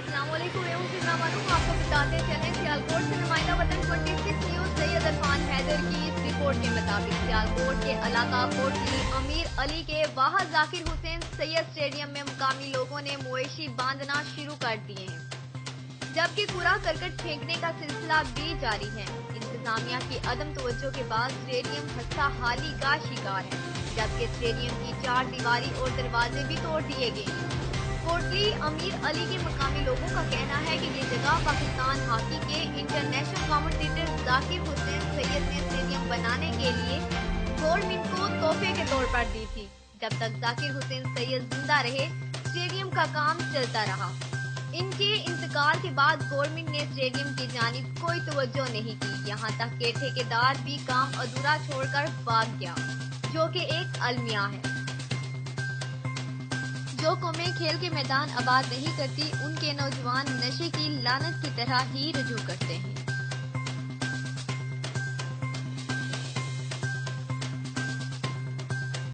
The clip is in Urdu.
السلام علیکم، میں ہوں فضا بانو۔ آپ کو بتاتے چلیں سیالکوٹ سے نمائندہ وطن 26 نیوز سید عرفان حیدر کی اس رپورٹ کے مطابق سیالکوٹ کے علاقہ کوٹلی امیر علی کے واحد ذاکر حسین سید اسٹیڈیم میں مقامی لوگوں نے مویشی باندھنا شروع کر دیے ہیں، جبکہ کوڑا کرکٹ پھینکنے کا سلسلہ بھی جاری ہے۔ انتظامیہ کی عدم توجہ کے بعد اسٹیڈیم خستہ حالی کا شکار ہے، جبکہ اسٹیڈیم کی 4 دیواری اور دروازے بھی توڑ دیے گئے ہیں۔ کوٹلی امیر علی کے مقامی لوگوں کا کہنا ہے کہ یہ جگہ پاکستان ہاکی کے انٹرنیشنل کمنٹیٹر ذاکر حسین سید نے اسٹیڈیم بنانے کے لیے گورنمنٹ کو تحفے کے طور پر دی تھی۔ جب تک ذاکر حسین سید زندہ رہے، اسٹیڈیم کا کام چلتا رہا۔ ان کے انتقال کے بعد گورنمنٹ نے اسٹیڈیم کی جانب کوئی توجہ نہیں کی، یہاں تک کہ ٹھیکیدار بھی کام ادھورا چھوڑ کر بھاگ گیا، جو کہ ایک المیہ ہے۔ جو قومیں کھیل کے میدان آباد نہیں کرتی، ان کے نوجوان نشے کی لعنت کی طرح ہی رجوع کرتے ہیں۔